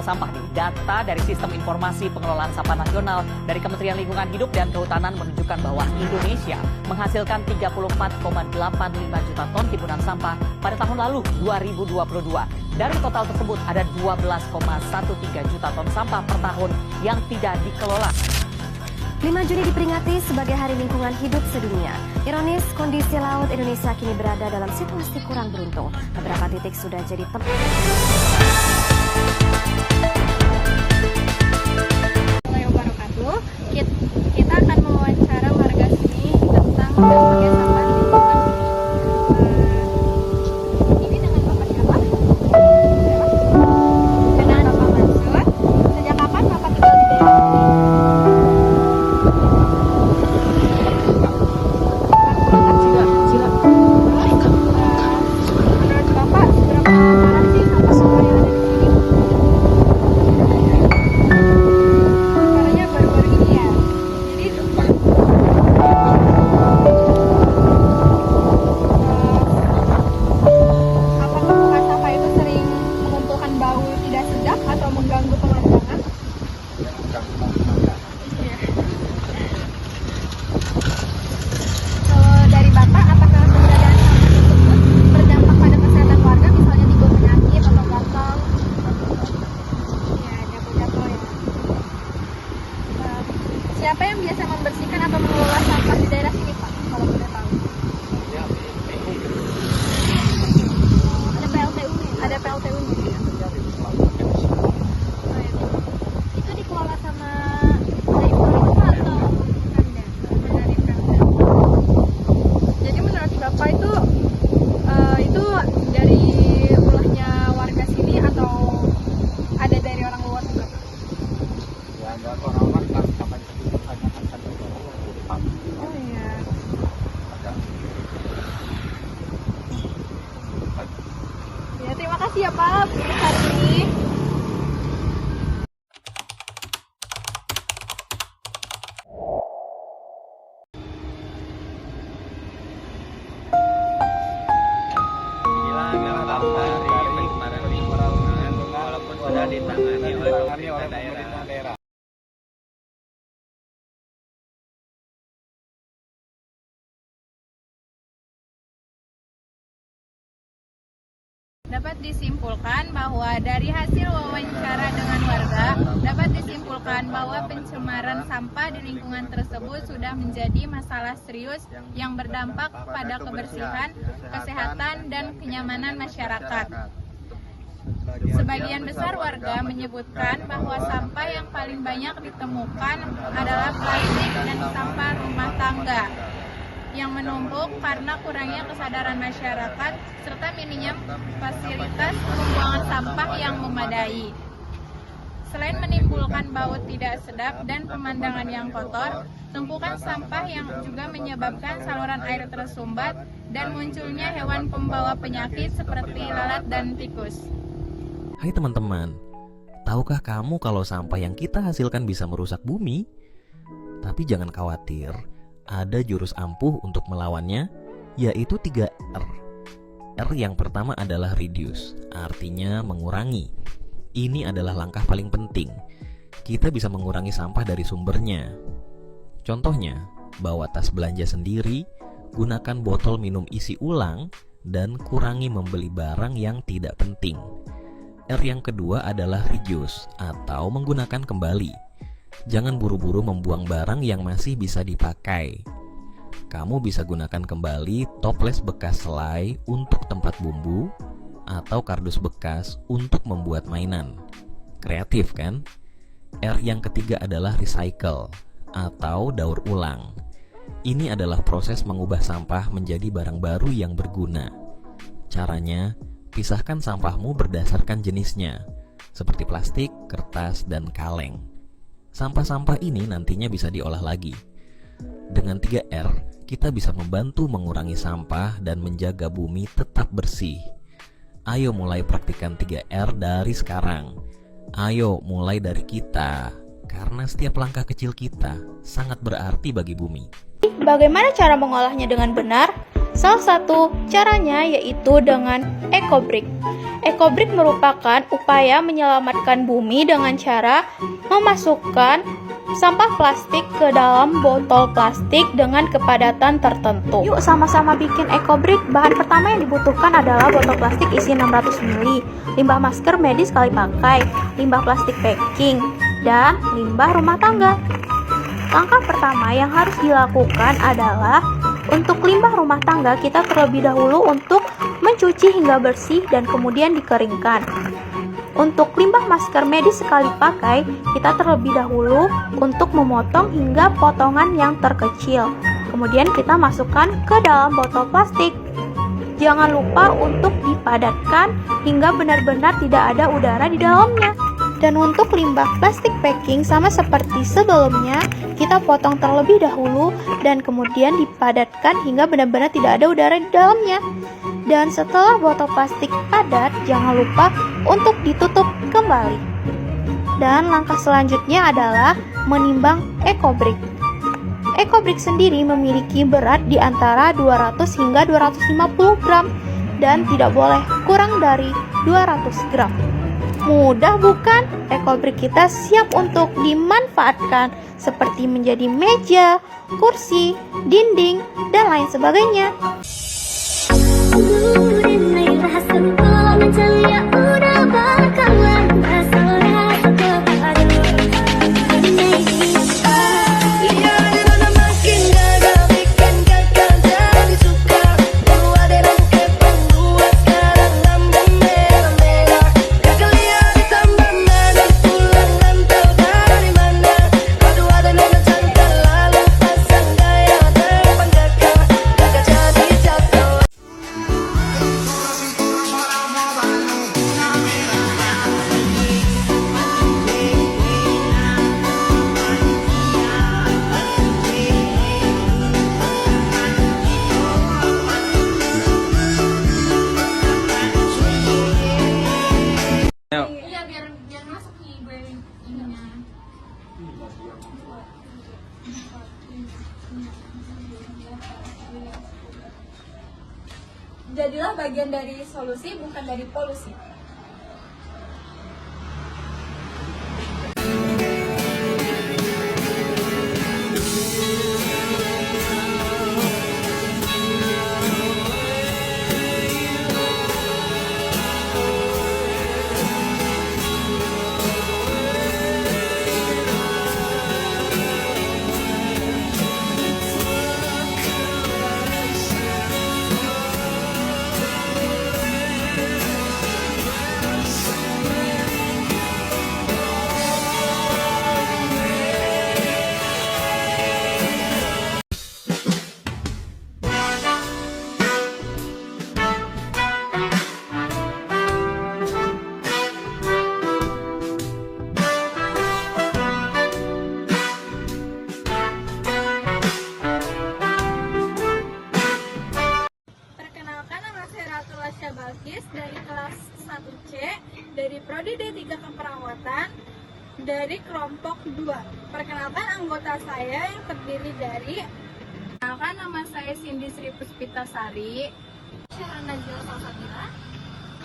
sampah nih. Data dari Sistem Informasi Pengelolaan Sampah Nasional dari Kementerian Lingkungan Hidup dan Kehutanan menunjukkan bahwa Indonesia menghasilkan 34,85 juta ton timbunan sampah pada tahun lalu 2022. Dari total tersebut ada 12,13 juta ton sampah per tahun yang tidak dikelola. 5 Juni diperingati sebagai Hari Lingkungan Hidup Sedunia. Ironis, kondisi laut Indonesia kini berada dalam situasi kurang beruntung. Beberapa titik sudah jadi tempat. Kita akan mewawancara warga sini tentang dampaknya sampah lingkungan. Ini dengan Bapak siapa? Dengan Bapak Mansur. Sejak kapan Bapak tinggal di daerah sini? Menurut Bapak, seberapa parah sih sampah semua yang ada di sini? Parahnya baru-baru ini ya. Jadi apa tumpukan sampah itu sering mengumpulkan bau tidak sedap atau mengganggu pemandangan? Iya. Kalau dari Bapak, apakah keberadaan sampah tersebut berdampak pada kesehatan warga, misalnya timbul penyakit atau gatal? Ya, jatuh-jatuh ya. Siapa yang biasa membersihkan atau mengelola sampah di daerah sini, Pak? Kalau boleh tahu. Ada PLTU-nya? Ada PLTU-nya. Oh, iya. Itu dikelola sama dari pemerintah atau Pemda? Dari Pemda. Jadi menurut Bapak itu dari ulahnya warga sini atau ada dari orang luar juga? Oh iya. Ya, terima kasih ya Pak untuk hari ini. Inilah dampak dari pencemaran lingkungan walaupun sudah ditangani oleh pemerintah daerah. Dapat disimpulkan bahwa dari hasil wawancara dengan warga, dapat disimpulkan bahwa pencemaran sampah di lingkungan tersebut sudah menjadi masalah serius yang berdampak pada kebersihan, kesehatan, dan kenyamanan masyarakat. Sebagian besar warga menyebutkan bahwa sampah yang paling banyak ditemukan adalah plastik dan sampah rumah tangga yang menumpuk karena kurangnya kesadaran masyarakat serta minimnya fasilitas pembuangan sampah yang memadai. Selain menimbulkan bau tidak sedap dan pemandangan yang kotor, tumpukan sampah yang juga menyebabkan saluran air tersumbat dan munculnya hewan pembawa penyakit seperti lalat dan tikus. Hai teman-teman, tahukah kamu kalau sampah yang kita hasilkan bisa merusak bumi? Tapi jangan khawatir, ada jurus ampuh untuk melawannya, yaitu 3R. R yang pertama adalah reduce, artinya mengurangi. Ini adalah langkah paling penting. Kita bisa mengurangi sampah dari sumbernya. Contohnya, bawa tas belanja sendiri, gunakan botol minum isi ulang, dan kurangi membeli barang yang tidak penting. R yang kedua adalah reuse, atau menggunakan kembali. Jangan buru-buru membuang barang yang masih bisa dipakai. Kamu bisa gunakan kembali toples bekas selai untuk tempat bumbu atau kardus bekas untuk membuat mainan. Kreatif kan? R yang ketiga adalah recycle atau daur ulang. Ini adalah proses mengubah sampah menjadi barang baru yang berguna. Caranya, pisahkan sampahmu berdasarkan jenisnya, seperti plastik, kertas, dan kaleng. Sampah-sampah ini nantinya bisa diolah lagi. Dengan 3R, kita bisa membantu mengurangi sampah dan menjaga bumi tetap bersih. Ayo mulai praktikkan 3R dari sekarang. Ayo mulai dari kita, karena setiap langkah kecil kita sangat berarti bagi bumi. Bagaimana cara mengolahnya dengan benar? Salah satu caranya yaitu dengan EcoBrick. Ekobrik merupakan upaya menyelamatkan bumi dengan cara memasukkan sampah plastik ke dalam botol plastik dengan kepadatan tertentu. Yuk sama-sama bikin ekobrik. Bahan pertama yang dibutuhkan adalah botol plastik isi 600 ml, limbah masker medis sekali pakai, limbah plastik packing, dan limbah rumah tangga. Langkah pertama yang harus dilakukan adalah untuk limbah rumah tangga kita terlebih dahulu untuk mencuci hingga bersih dan kemudian dikeringkan. Untuk limbah masker medis sekali pakai, kita terlebih dahulu untuk memotong hingga potongan yang terkecil. Kemudian kita masukkan ke dalam botol plastik. Jangan lupa untuk dipadatkan hingga benar-benar tidak ada udara di dalamnya. Dan untuk limbah plastik packing sama seperti sebelumnya, kita potong terlebih dahulu dan kemudian dipadatkan hingga benar-benar tidak ada udara di dalamnya. Dan setelah botol plastik padat, jangan lupa untuk ditutup kembali. Dan langkah selanjutnya adalah menimbang ekobrik. Ekobrik sendiri memiliki berat di antara 200 hingga 250 gram dan tidak boleh kurang dari 200 gram. Mudah bukan? Ekobrik kita siap untuk dimanfaatkan seperti menjadi meja, kursi, dinding, dan lain sebagainya. Jadilah bagian dari solusi, bukan dari polusi. Dari kelas 1C, dari Prodi D3 Keperawatan, dari kelompok 2. Perkenalkan anggota saya yang terdiri dari Perkenalkan nama saya Cindy Sri Puspitasari, Syara Najila Salsabila.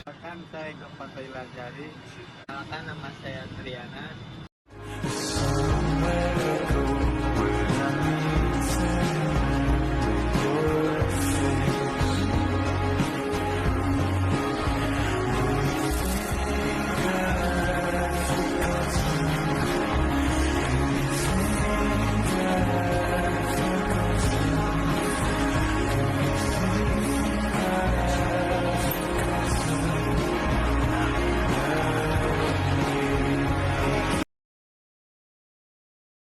Perkenalkan saya Gopal Jari. Perkenalkan nama saya Triana.